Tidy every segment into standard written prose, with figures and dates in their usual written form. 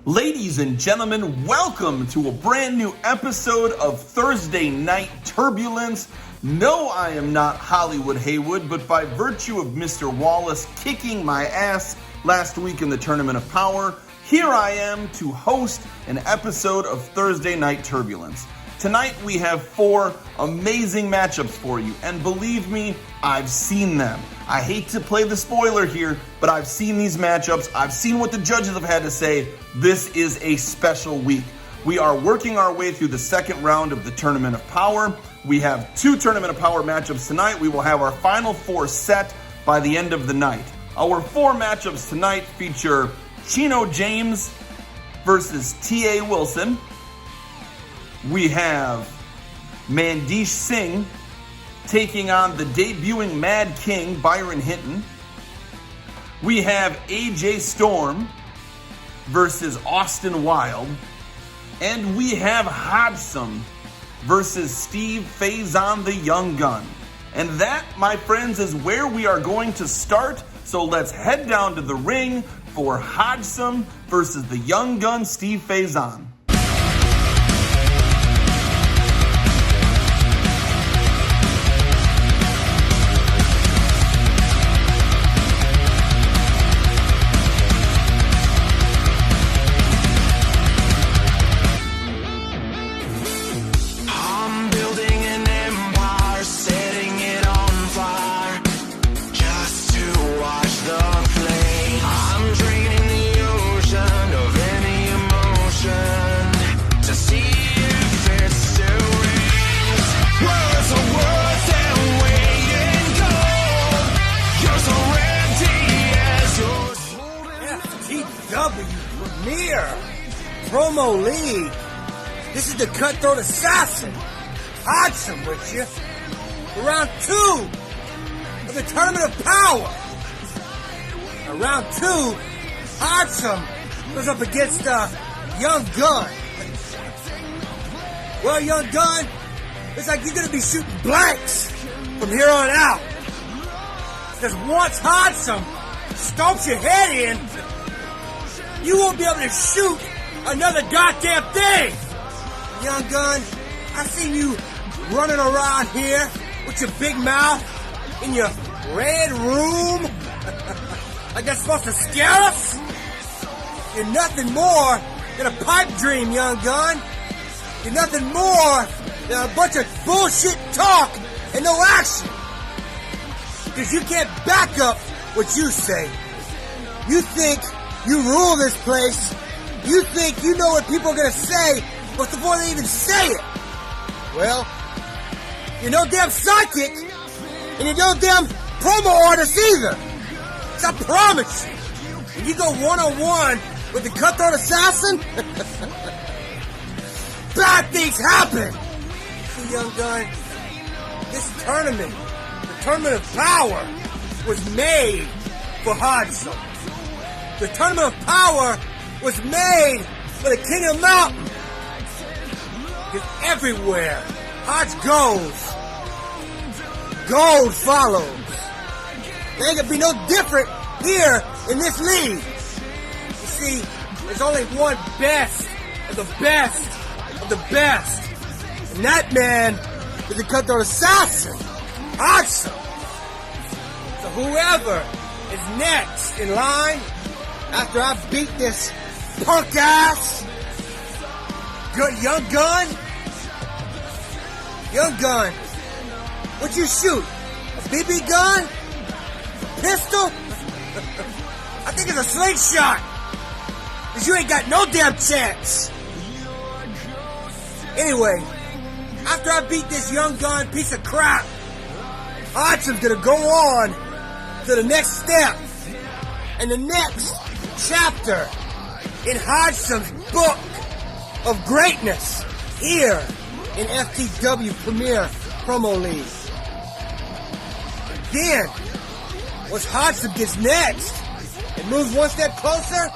Ladies and gentlemen, welcome to a brand new episode of Thursday Night Turbulence. No, I am not Hollywood Haywood, but by virtue of Mr. Wallace kicking my ass last week in the Tournament of Power, here I am to host an episode of Thursday Night Turbulence. Tonight we have 4 amazing matchups for you, and believe me, I've seen them. I hate to play the spoiler here, but I've seen these matchups. I've seen what the judges have had to say. This is a special week. We are working our way through the second round of the Tournament of Power. We have 2 Tournament of Power matchups tonight. We will have our final 4 set by the end of the night. Our 4 matchups tonight feature Chino Jamez versus T.A. Wilson. We have Mandesh Singh taking on the debuting Mad King, Byron Hinton. We have AJ Storm versus Austin Wyld. And we have Hodgesome versus Steve Faison, the Young Gun. And that, my friends, is where we are going to start. So let's head down to the ring for Hodgesome versus the Young Gun, Steve Faison. Promo League. This is the Cutthroat Assassin. Hodgesome with you. Round 2 of the Tournament of Power. Round 2, Hodgesome goes up against Young Gun. Well, Young Gun, it's like you're going to be shooting blanks from here on out. Because once Hodgesome stomps your head in, you won't be able to shoot another goddamn thing! Young Gun, I seen you running around here with your big mouth in your red room like that's supposed to scare us? You're nothing more than a pipe dream, Young Gun. You're nothing more than a bunch of bullshit talk and no action. Because you can't back up what you say. You think you rule this place. You think you know what people are going to say before they even say it. Well, you're no damn psychic, and you're no damn promo artist either. So I promise you, when you go one-on-one with the Cutthroat Assassin, bad things happen. See, Young Gun, this tournament, the Tournament of Power, was made for Hodgesome. The Tournament of Power was made for the King of Mountain. Because everywhere Hodge goes, gold follows. There ain't gonna be no different here in this league. You see, there's only one best of the best of the best. And that man is the Cutthroat Assassin, Hodgesome. So whoever is next in line after I beat this punk ass good Young Gun. Young Gun, what you shoot? A BB gun? A pistol? I think it's a slingshot. Cause you ain't got no damn chance. Anyway, after I beat this Young Gun piece of crap, Hodgesome's gonna go on to the next step and the next chapter in Hodgesome's book of greatness here in FTW Premier Promo League. Then, Once Hodgesome gets next and moves one step closer,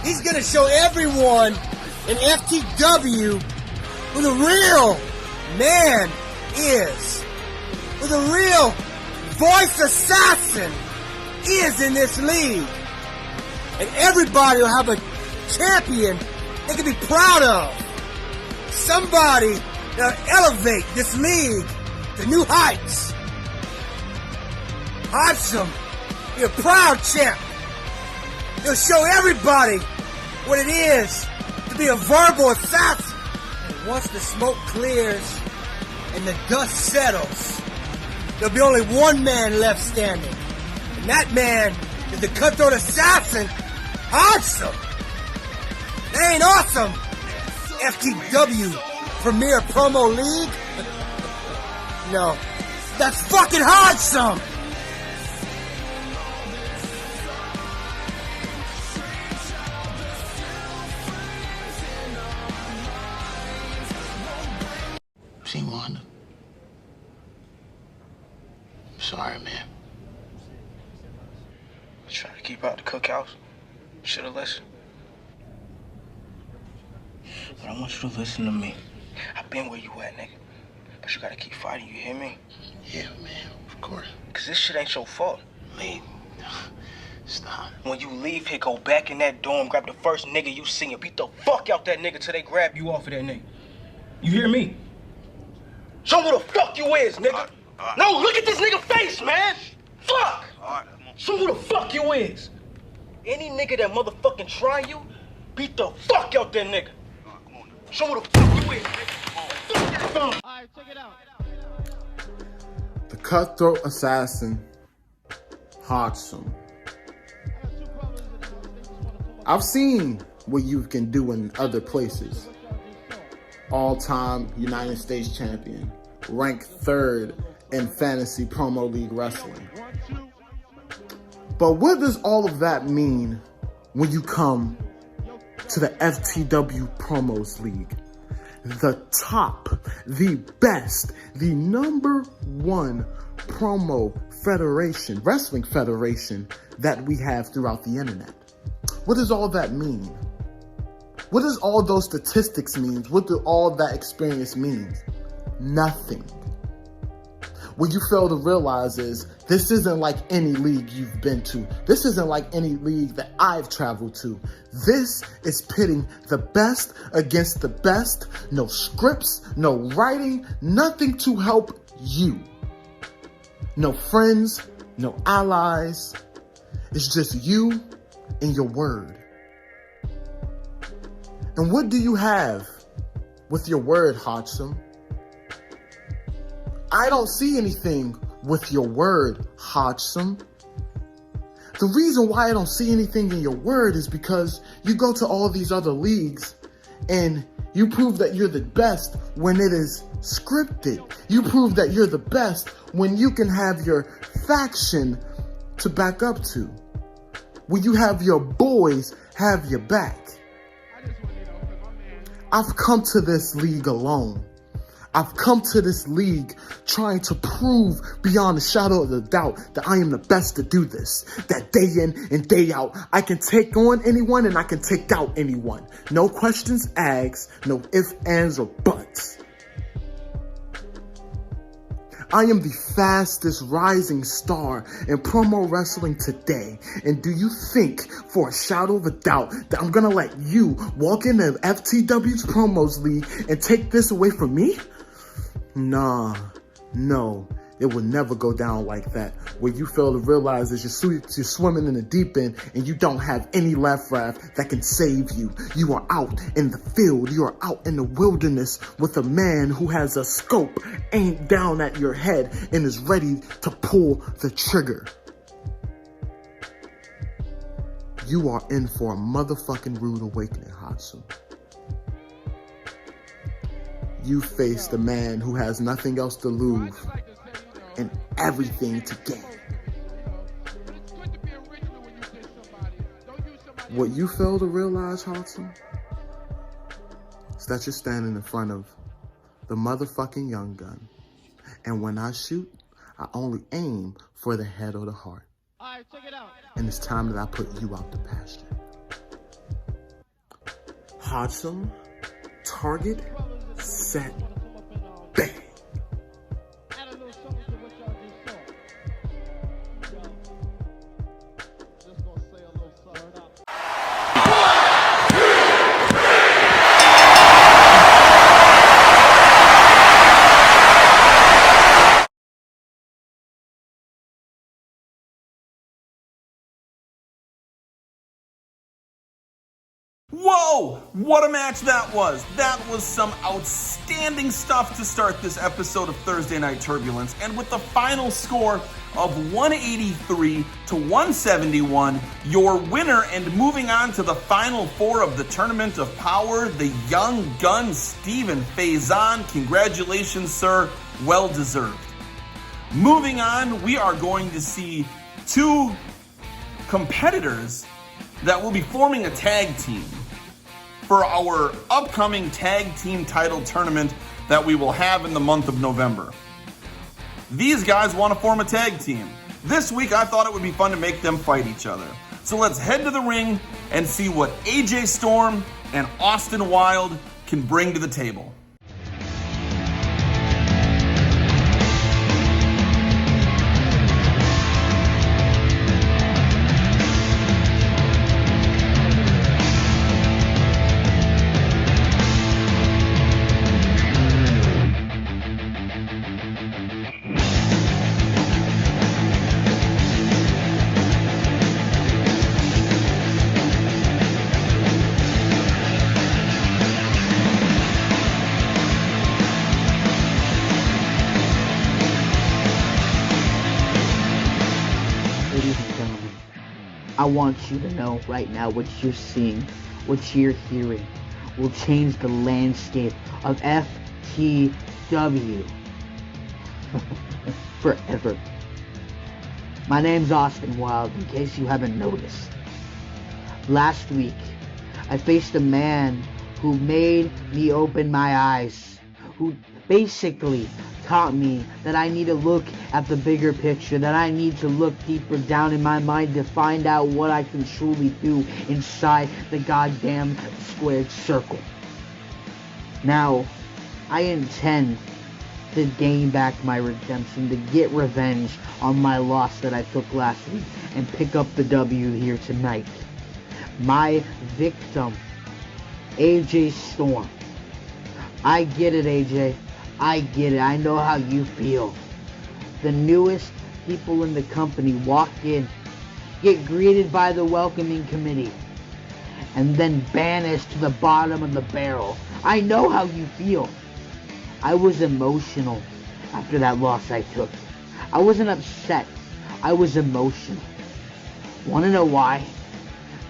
he's gonna show everyone in FTW who the real man is. Who the real voice assassin is in this league. And everybody will have a champion they can be proud of. Somebody that'll elevate this league to new heights. Hodgesome, you're a proud champ. He'll show everybody what it is to be a verbal assassin. And once the smoke clears and the dust settles, there'll be only one man left standing. And that man is the cutthroat assassin, Hodgesome. That ain't awesome. FTW Premier Promo League? No, that's fucking Hodgesome. See, Wanda? I'm sorry, man. I was trying to keep out the cookhouse. Should've listened. But I want you to listen to me. I've been where you at, nigga. But you gotta keep fighting, you hear me? Yeah, man, of course. Cause this shit ain't your fault. Lee, stop. When you leave here, go back in that dorm, grab the first nigga you see and beat the fuck out that nigga till they grab you off of that nigga. You hear me? Show me who the fuck you is, nigga. No, look at this nigga face, man. Fuck. Show me who the fuck you is. Any nigga that motherfucking try you, beat the fuck out that nigga. Show me who the fuck you is, nigga. All right, check it out. The cutthroat assassin, Hodgesome. I've seen what you can do in other places. All-time United States champion, ranked 3rd in Fantasy Promo League Wrestling. But what does all of that mean when you come to the FTW Promos League? The top, the best, the #1 promo federation, wrestling federation that we have throughout the internet. What does all that mean? What does all those statistics mean? What do all that experience mean? Nothing. What you fail to realize is this isn't like any league you've been to. This isn't like any league that I've traveled to. This is pitting the best against the best. No scripts, no writing, nothing to help you. No friends, no allies. It's just you and your word. And what do you have with your word, Hodgesome? I don't see anything with your word, Hodgesome. The reason why I don't see anything in your word is because you go to all these other leagues and you prove that you're the best when it is scripted. You prove that you're the best when you can have your faction to back up to. When you have your boys have your back. I've come to this league alone. I've come to this league trying to prove beyond a shadow of a doubt that I am the best to do this. That day in and day out, I can take on anyone and I can take out anyone. No questions asked, no ifs, ands, or buts. I am the fastest rising star in promo wrestling today. And do you think for a shadow of a doubt that I'm gonna let you walk into FTW's Promos League and take this away from me? Nah, no, it will never go down like that. What you fail to realize is you're swimming in the deep end and you don't have any left raft that can save you. You are out in the field. You are out in the wilderness with a man who has a scope aimed down at your head and is ready to pull the trigger. You are in for a motherfucking rude awakening, Hodgesome. You face the man who has nothing else to lose and everything to gain. What you fail to realize, Hodgesome, is that you're standing in front of the motherfucking Young Gun. And when I shoot, I only aim for the head or the heart. All right, check it out. And it's time that I put you out to pasture. Hodgesome, target, set, bang. Add a little something to what y'all just saw. Just gonna say a little something up. Whoa! What a match that was! That was some outstanding stuff to start this episode of Thursday Night Turbulence. And with the final score of 183 to 171, your winner and moving on to the final four of the Tournament of Power, the Young Gun Steven Faison. Congratulations, sir. Well deserved. Moving on, we are going to see two competitors that will be forming a tag team for our upcoming tag team title tournament that we will have in the month of November. These guys want to form a tag team. This week I thought it would be fun to make them fight each other. So let's head to the ring and see what AJ Storm and Austin Wyld can bring to the table. I want you to know right now what you're seeing, what you're hearing, will change the landscape of FTW forever. My name's Austin Wyld, in case you haven't noticed. Last week, I faced a man who made me open my eyes, who basically taught me that I need to look at the bigger picture, that I need to look deeper down in my mind to find out what I can truly do inside the goddamn squared circle. Now, I intend to gain back my redemption, to get revenge on my loss that I took last week and pick up the W here tonight. My victim, AJ Storm. I get it, AJ. I get it. I know how you feel. The newest people in the company walk in, get greeted by the welcoming committee, and then banished to the bottom of the barrel. I know how you feel. I was emotional after that loss I took. I wasn't upset. I was emotional. Want to know why?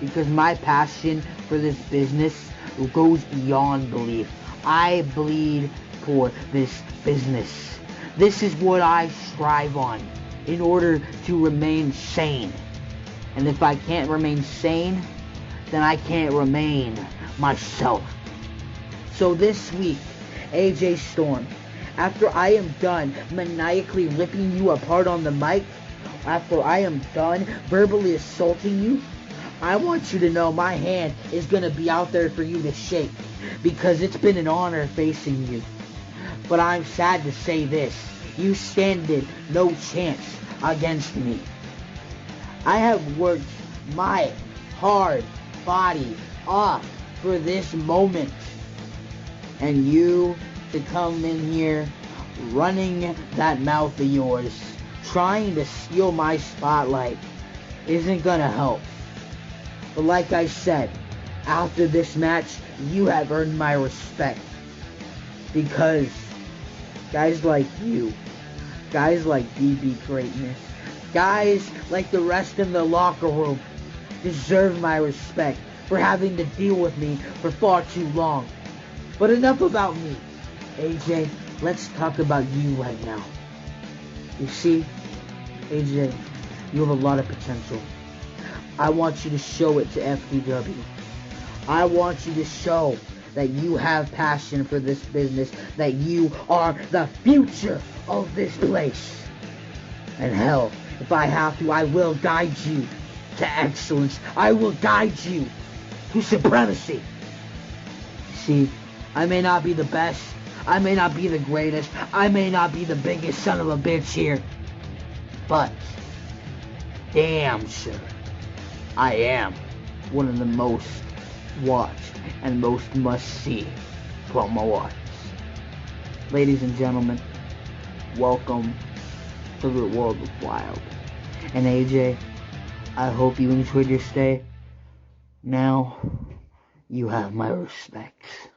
Because my passion for this business goes beyond belief. I bleed for this business. This is what I strive on in order to remain sane. And if I can't remain sane, then I can't remain myself. So this week, AJ Storm, after I am done maniacally ripping you apart on the mic, after I am done verbally assaulting you, I want you to know my hand is going to be out there for you to shake, because it's been an honor facing you. But I'm sad to say this, you standed no chance against me. I have worked my hard body off for this moment. And you to come in here running that mouth of yours, trying to steal my spotlight, isn't gonna help. But like I said, after this match, you have earned my respect. Because guys like you, guys like BB Greatness, guys like the rest in the locker room deserve my respect for having to deal with me for far too long. But enough about me. AJ, let's talk about you right now. You see, AJ, you have a lot of potential. I want you to show it to FTW. I want you to show that you have passion for this business, that you are the future of this place. And hell, if I have to, I will guide you to excellence. I will guide you to supremacy. See, I may not be the best. I may not be the greatest. I may not be the biggest son of a bitch here. But, damn sure, I am one of the most watched and most must-see promo artists. Ladies and gentlemen, welcome to the world of Wyld. And AJ, I hope you enjoyed your stay. Now, you have my respects.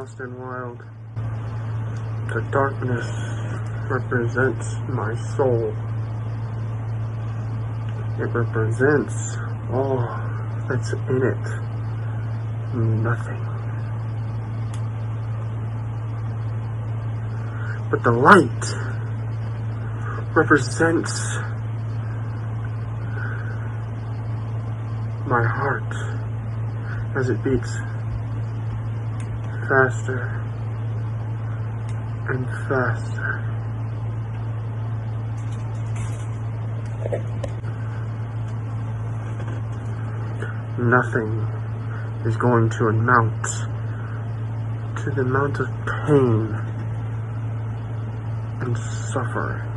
Austin Wyld. The darkness represents my soul. It represents all that's in it. Nothing. But the light represents my heart as it beats faster and faster. Nothing is going to amount to the amount of pain and suffering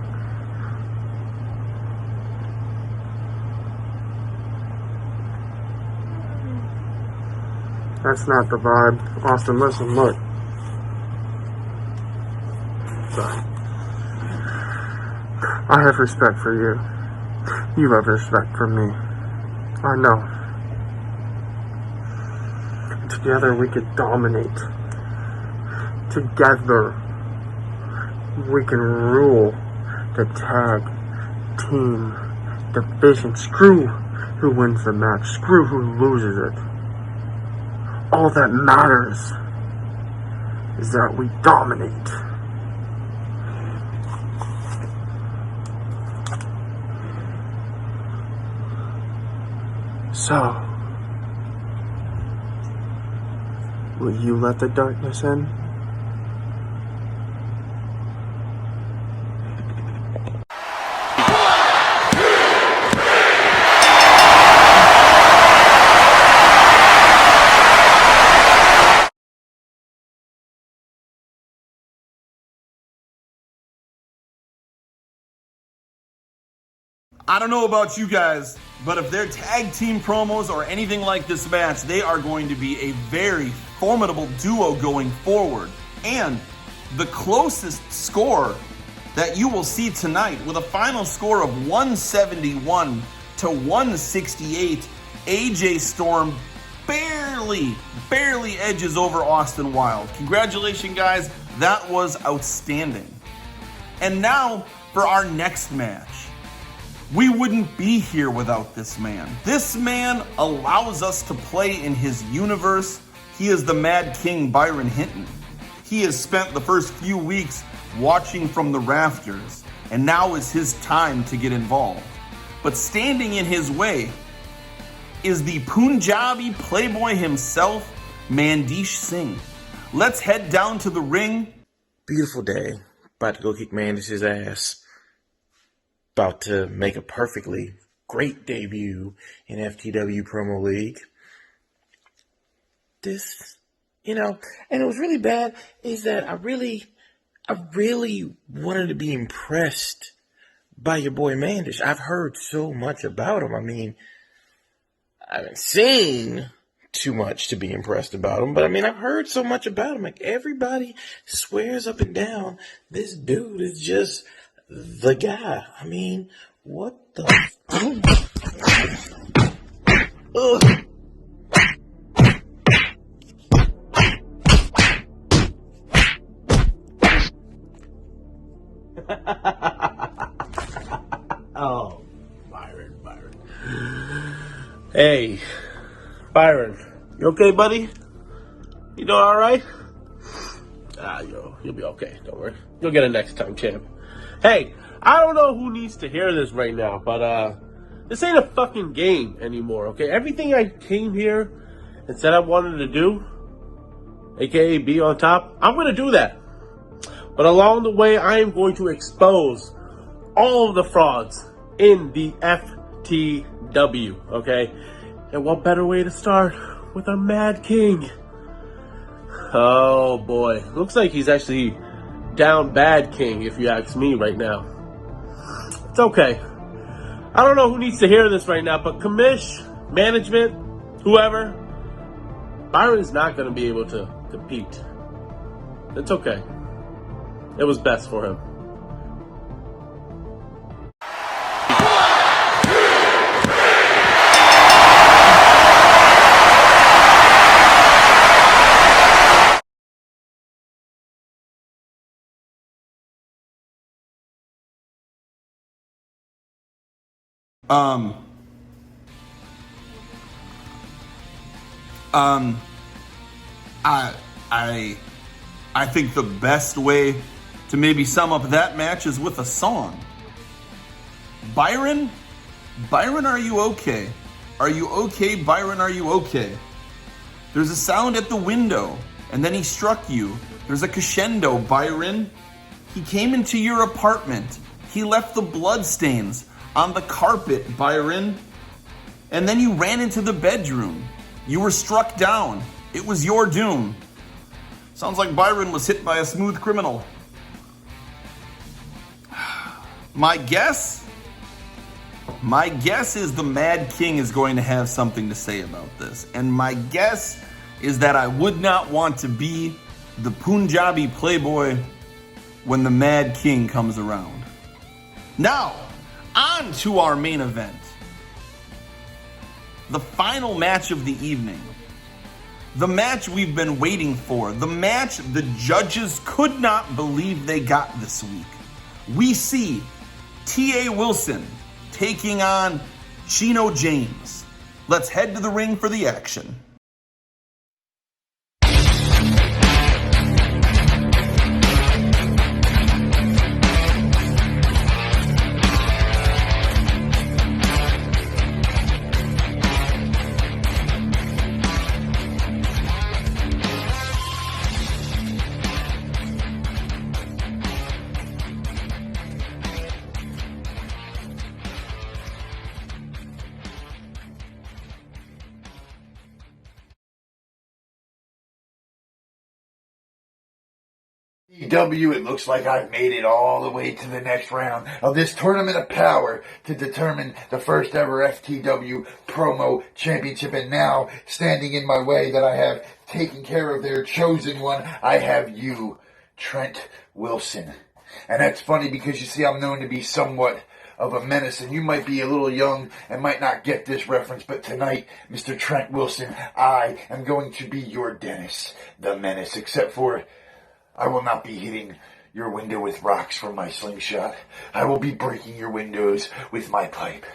that's not the vibe. Austin, listen, look. Sorry. I have respect for you. You have respect for me. I know. Together we could dominate. Together we can rule the tag team division. Screw who wins the match. Screw who loses it. All that matters is that we dominate. So, will you let the darkness in? I don't know about you guys, but if they're tag team promos or anything like this match, they are going to be a very formidable duo going forward. And the closest score that you will see tonight, with a final score of 171 to 168, AJ Storm barely edges over Austin Wyld. Congratulations, guys. That was outstanding. And now for our next match. We wouldn't be here without this man. This man allows us to play in his universe. He is the Mad King Byron Hinton. He has spent the first few weeks watching from the rafters, and now is his time to get involved. But standing in his way is the Punjabi playboy himself, Mandesh Singh. Let's head down to the ring. Beautiful day. About to go kick Mandesh's ass. About to make a perfectly great debut in FTW Promo League. And it was really bad is that I really I really wanted to be impressed by your boy Mandish. I've heard so much about him. I mean, I haven't seen too much to be impressed about him, but I mean, I've heard so much about him. Like, everybody swears up and down this dude is just the guy. I mean, what the Ugh. Oh, Byron. Hey, Byron, you okay, buddy? You doing all right? You'll be okay. Don't worry. You'll get it next time, champ. Hey, I don't know who needs to hear this right now, but this ain't a fucking game anymore, okay? Everything I came here and said I wanted to do, aka be on top, I'm gonna do that. But along the way, I am going to expose all of the frauds in the FTW, okay? And what better way to start with our Mad King? Oh boy, looks like he's actually down bad king, if you ask me right now. It's okay. I don't know who needs to hear this right now, but commish, management, whoever, Byron's not going to be able to compete. It's okay. It was best for him. I think the best way to maybe sum up that match is with a song. Byron, are you okay? Are you okay, Byron? Are you okay? There's a sound at the window, and then he struck you. There's a crescendo, Byron. He came into your apartment. He left the bloodstains on the carpet, Byron. And then you ran into the bedroom. You were struck down. It was your doom. Sounds like Byron was hit by a smooth criminal. My guess is the Mad King is going to have something to say about this. And my guess is that I would not want to be the Punjabi playboy when the Mad King comes around. Now, on to our main event. The final match of the evening. The match we've been waiting for. The match the judges could not believe they got this week. We see T.A. Wilson taking on Chino Jamez. Let's head to the ring for the action. FTW, it looks like I've made it all the way to the next round of this tournament of power to determine the first ever FTW promo championship. And now, standing in my way that I have taken care of their chosen one, I have you, Trent Wilson. And that's funny because you see I'm known to be somewhat of a menace, and you might be a little young and might not get this reference, but tonight, Mr. Trent Wilson, I am going to be your Dennis the Menace, except for I will not be hitting your window with rocks from my slingshot. I will be breaking your windows with my pipe.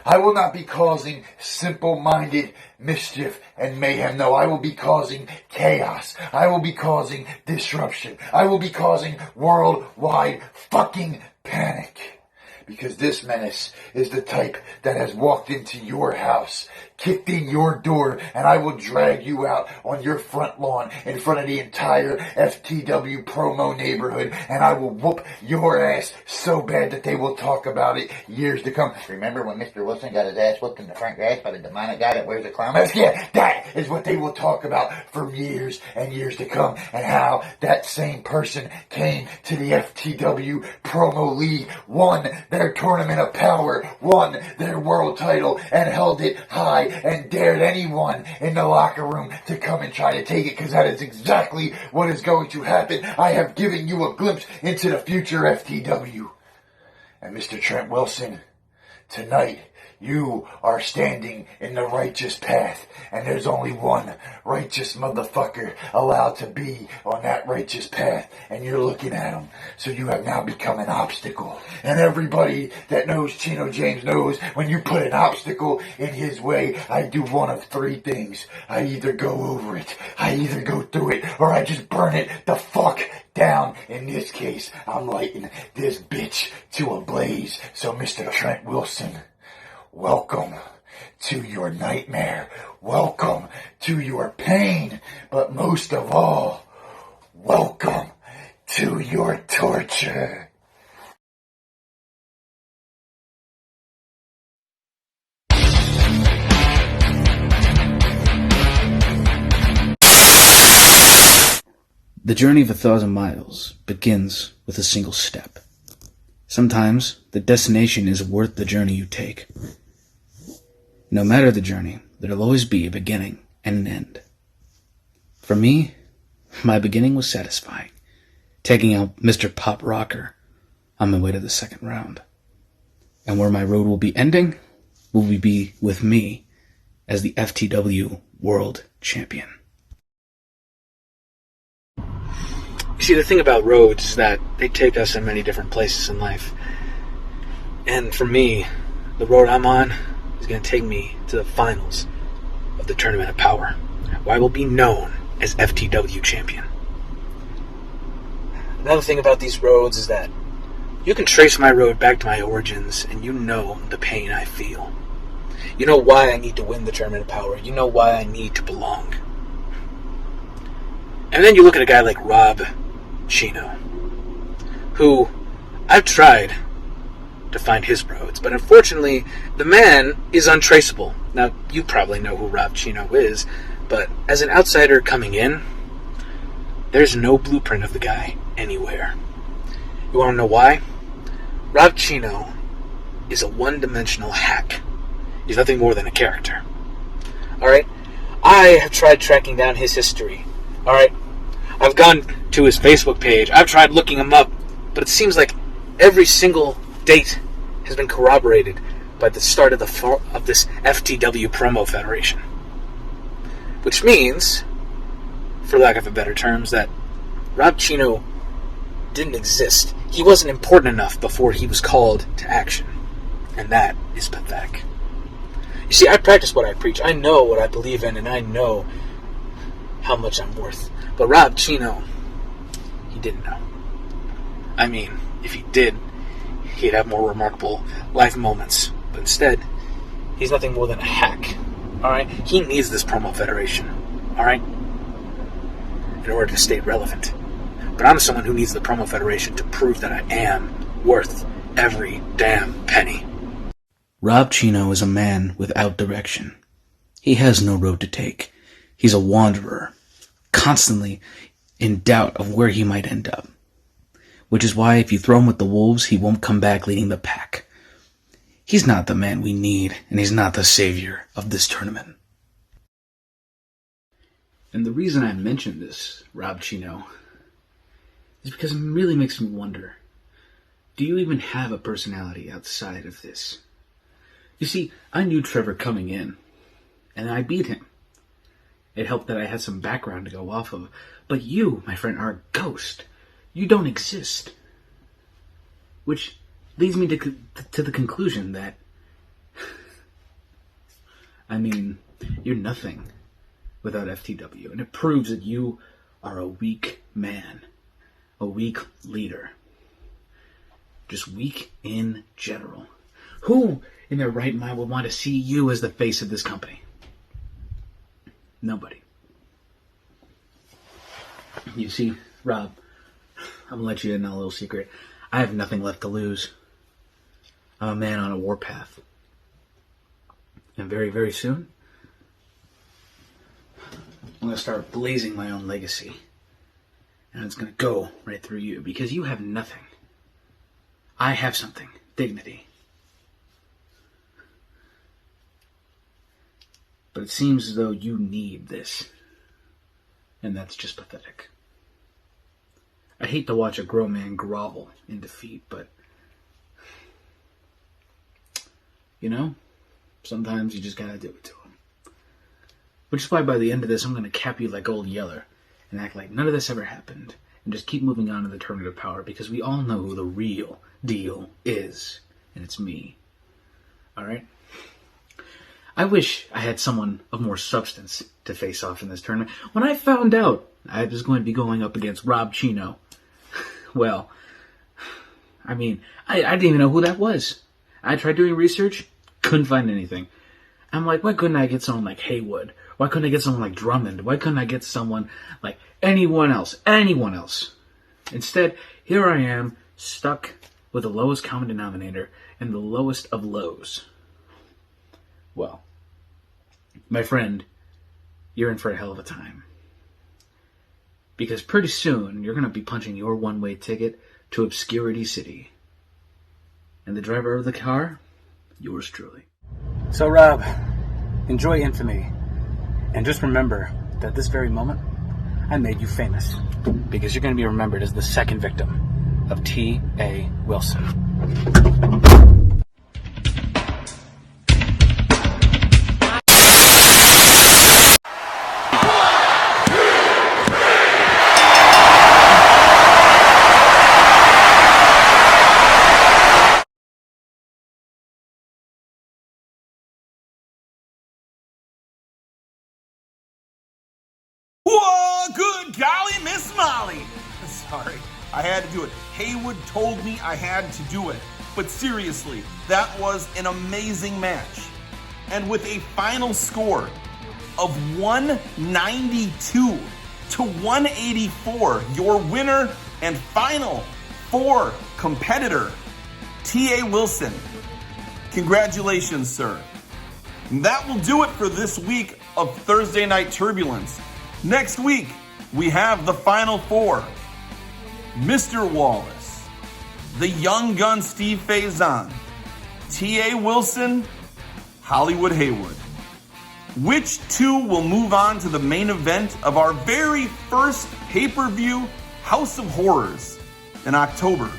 I will not be causing simple-minded mischief and mayhem. No, I will be causing chaos. I will be causing disruption. I will be causing worldwide fucking panic. because this menace is the type that has walked into your house, kicked in your door, and I will drag you out on your front lawn in front of the entire FTW promo neighborhood, and I will whoop your ass so bad that they will talk about it years to come. Remember when Mr. Wilson got his ass whooped in the front grass by the demonic guy that wears a clown mask? Yeah, that is what they will talk about for years and years to come, and how that same person came to the FTW Promo League, won their Tournament of Power, won their world title, and held it high, and dared anyone in the locker room to come and try to take it, because that is exactly what is going to happen. I have given you a glimpse into the future FTW. And Mr. Trent Wilson, tonight, you are standing in the righteous path, and there's only one righteous motherfucker allowed to be on that righteous path, and you're looking at him. So you have now become an obstacle. And everybody that knows Chino Jamez knows when you put an obstacle in his way, I do one of three things. I either go over it, I either go through it, or I just burn it the fuck down. In this case, I'm lighting this bitch to a blaze. So Mr. Trent Wilson, welcome to your nightmare. Welcome to your pain. But most of all, welcome to your torture. The journey of 1,000 miles begins with a single step. Sometimes the destination is worth the journey you take. No matter the journey, there'll always be a beginning and an end. For me, my beginning was satisfying, taking out Mr. Pop Rocker on my way to the second round. And where my road will be ending will be with me as the FTW World Champion. You see, the thing about roads is that they take us in many different places in life. And for me, the road I'm on is going to take me to the finals of the Tournament of Power, where I will be known as FTW Champion. Another thing about these roads is that you can trace my road back to my origins, and you know the pain I feel. You know why I need to win the Tournament of Power. You know why I need to belong. And then you look at a guy like Rob Chino, who I've tried to find his roads, but unfortunately the man is untraceable. Now, you probably know who Rob Chino is, but as an outsider coming in, there's no blueprint of the guy anywhere. You want to know why? Rob Chino is a one-dimensional hack. He's nothing more than a character. Alright? I have tried tracking down his history. Alright? I've gone to his Facebook page. I've tried looking him up, but it seems like every single date has been corroborated by the start of this FTW Promo Federation. Which means, for lack of a better terms, that Rob Chino didn't exist. He wasn't important enough before he was called to action. And that is pathetic. You see, I practice what I preach. I know what I believe in, and I know how much I'm worth. But Rob Chino, he didn't know. I mean, if he did, he'd have more remarkable life moments. But instead, he's nothing more than a hack. Alright? He needs this promo federation. Alright? In order to stay relevant. But I'm someone who needs the promo federation to prove that I am worth every damn penny. Rob Chino is a man without direction. He has no road to take. He's a wanderer, constantly in doubt of where he might end up. Which is why if you throw him with the wolves, he won't come back leading the pack. He's not the man we need, and he's not the savior of this tournament. And the reason I mention this, Rob Chino, is because it really makes me wonder, do you even have a personality outside of this? You see, I knew Trevor coming in, and I beat him. It helped that I had some background to go off of. But you, my friend, are a ghost. You don't exist. Which leads me to the conclusion that, I mean, you're nothing without FTW. And it proves that you are a weak man, a weak leader. just weak in general. Who in their right mind would want to see you as the face of this company? Nobody. You see, Rob, I'm gonna let you in on a little secret. I have nothing left to lose. I'm a man on a warpath. And very, very soon, I'm going to start blazing my own legacy. And it's going to go right through you because you have nothing. I have something. Dignity. But it seems as though you need this. And that's just pathetic. I hate to watch a grown man grovel in defeat, but you know, sometimes you just gotta do it to him. Which is why by the end of this, I'm gonna cap you like Old Yeller and act like none of this ever happened and just keep moving on to the tournament of power because we all know who the real deal is, and it's me. Alright? I wish I had someone of more substance to face off in this tournament. When I found out I was going to be going up against Rob Chino, well, I mean, I didn't even know who that was. I tried doing research, couldn't find anything. I'm like, why couldn't I get someone like Haywood? Why couldn't I get someone like Drummond? Why couldn't I get someone like anyone else? Anyone else? Instead, here I am, stuck with the lowest common denominator and the lowest of lows. Well, my friend, you're in for a hell of a time. Because pretty soon, you're going to be punching your one-way ticket to Obscurity City. And the driver of the car, yours truly. So, Rob, enjoy infamy. And just remember that at this very moment, I made you famous. Because you're going to be remembered as the second victim of T.A. Wilson. Whoa, good golly, Miss Molly. Sorry, I had to do it. Haywood told me I had to do it. But seriously, that was an amazing match. And with a final score of 192 to 184, your winner and final four competitor, T.A. Wilson. Congratulations, sir. And that will do it for this week of Thursday Night Turbulence. Next week, we have the Final Four. Mr. Wallace, the Young Gun Steve Faison, T.A. Wilson, Hollywood Haywood. Which two will move on to the main event of our very first pay-per-view House of Horrors in October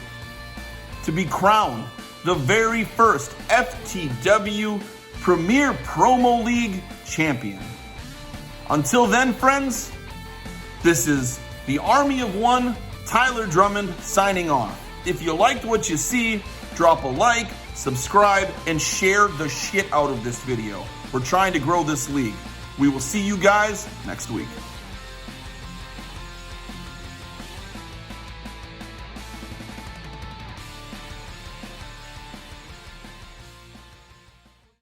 to be crowned the very first FTW Premier Promo League champion? Until then, friends, this is the Army of One, Tyler Drummond, signing off. If you liked what you see, drop a like, subscribe, and share the shit out of this video. We're trying to grow this league. We will see you guys next week.